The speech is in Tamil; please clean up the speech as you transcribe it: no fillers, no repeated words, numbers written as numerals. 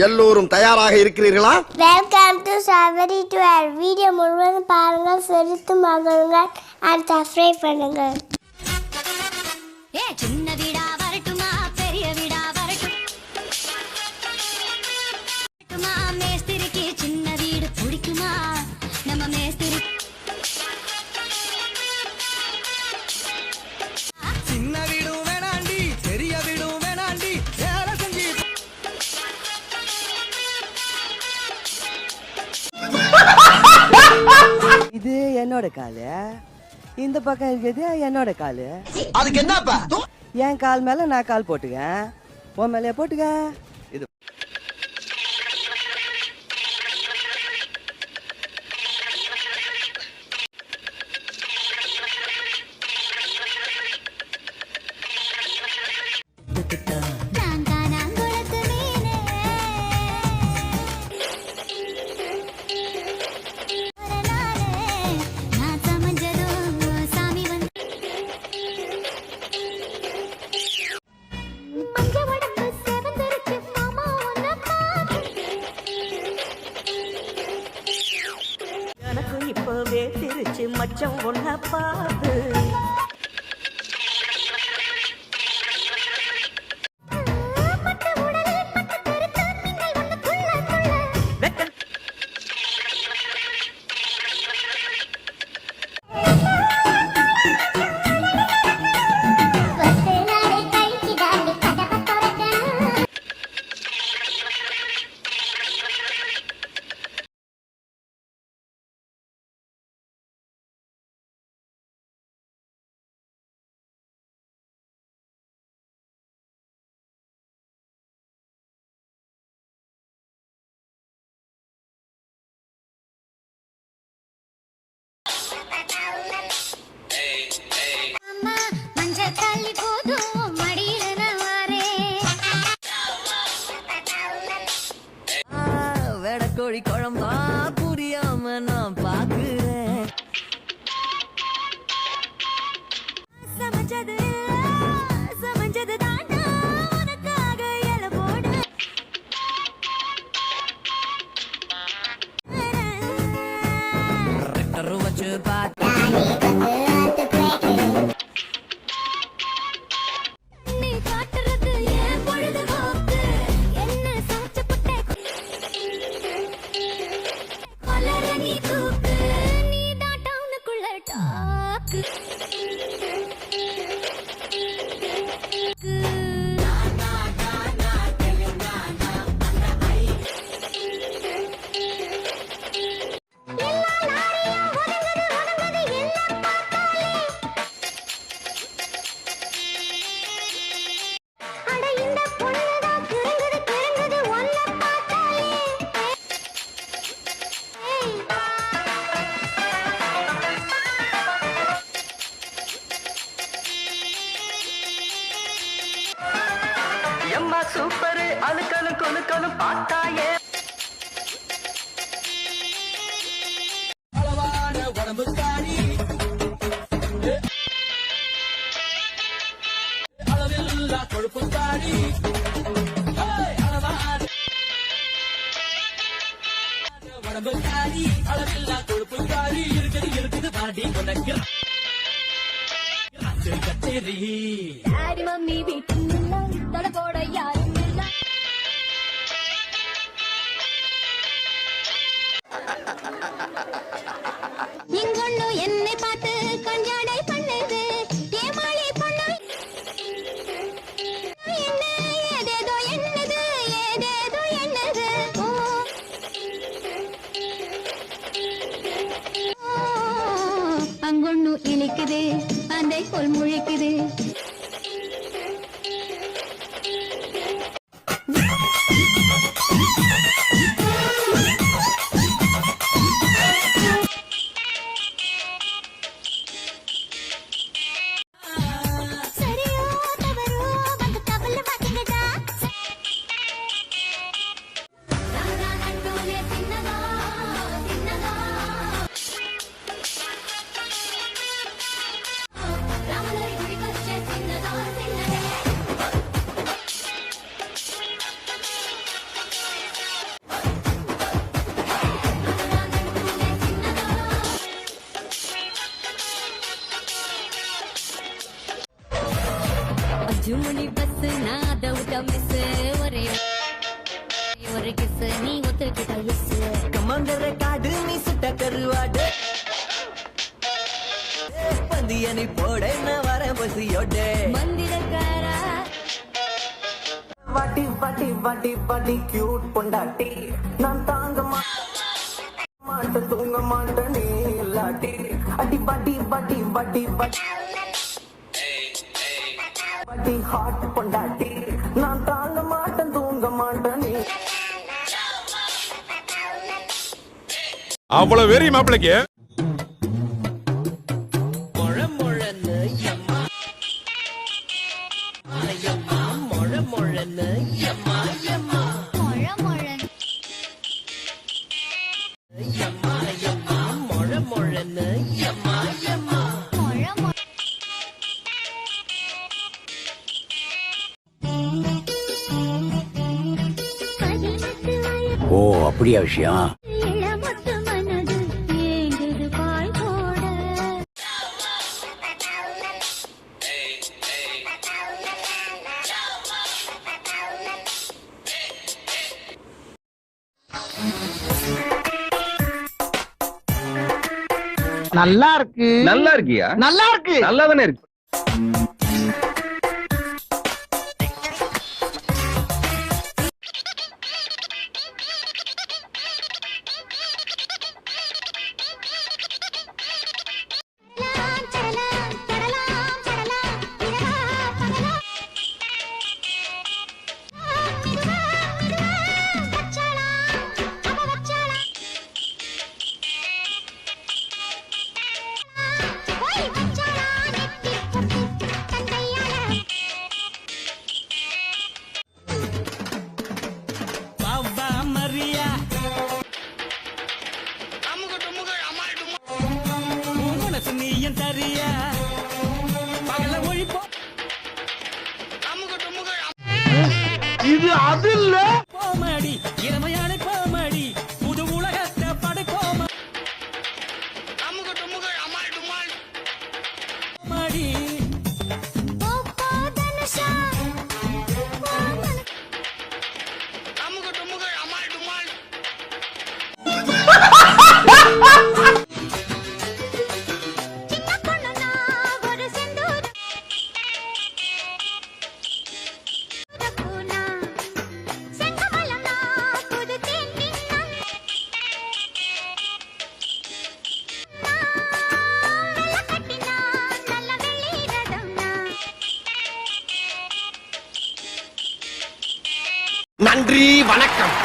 எல்லோரும் தயாராக இருக்கிறீர்களா? வெல்கம் டு சவரி டு வீடியோ முழுவதும் பாருங்க, சிரித்து மகிழுங்க and சப்ஸ்கிரைப் பண்ணுங்க. சின்ன வீடா வரட்டுமா பெரிய வீடா வரட்டும், மேஸ்திரிக்கு சின்ன வீடு பிடிக்குமா? நம்ம மேஸ்திரி சின்ன வீடும் வேணாண்டி பெரிய வீடும் வேணாண்டி, வேலை செஞ்சு இது என்னோட காலு, இந்த பக்கம் இருக்கிறது என்னோட காலு. அதுக்கு என்னப்பா? என் கால் மேல நான் கால் போட்டுக்கேன், உன் மேலே போட்டுக்க. இது இப்பவே திருச்சி மச்சம் ஒன்ன பாது. கோழி குழம்பா புரியாம நான் பாக்குறேன். சமைச்சது சமைச்சது தாண்டா உனக்காக இலை போடு. வச்சு பார்த்து எம்மா சூப்பரு அழுக்கணும் கொழுக்கணும் பார்த்தாயே. அளவான உடம்பு காணி, அளவில்லா கொழுப்பு காணி, அளவான உடம்பு காணி, அளவில்லா கொழுப்பு காணி, இருக்குது இருக்குது பாடி உனக்கு கச்சேரி. டாடி மம்மி வீட்டில் தட போட யாரும் இல்ல. இங்கொன்னு என்னை பார்த்து கஞ்சாடை பண்ணுது, ஏமாளி பண்ணு என்ன ஏதேதோ என்னது ஏதேதோ என்னது. அங்கொன்னு இனிக்குது, அந்த கொல் முழிக்குது. மிஸ் ஒரே ஒரு கிஸ் நீ ஒத்துக்கிட்ட மிஸ் கமாண்டர காடு நீ சுட்ட கருவாடு பந்திய நீ போட நான் வர பசியோட மந்திரக்காரா வாட்டி வாட்டி வாட்டி வாட்டி கியூட் பொண்டாட்டி நான் தாங்க மாட்டேன் தூங்க மாட்டேன் நீ இல்லாட்டி அடி பாட்டி பாட்டி பாட்டி பாட்டி பாட்டி ஹாட் பொண்டாட்டி நான் தாங்க மாட்டேன் தூங்க மாட்டேன் நீ அவ்வளவு வெறி மாப்பிளைக்கு ஓ அப்படியா விஷயம். நல்லா இருக்கு. நல்லா இருக்கியா? நல்லா இருக்கு. நல்லா தானே இருக்கு. இது அது இல்ல. கோமடி இளமையான கோமடி புது உலகத்தை படைப்போம் கோமடி நன்றி வணக்கம்.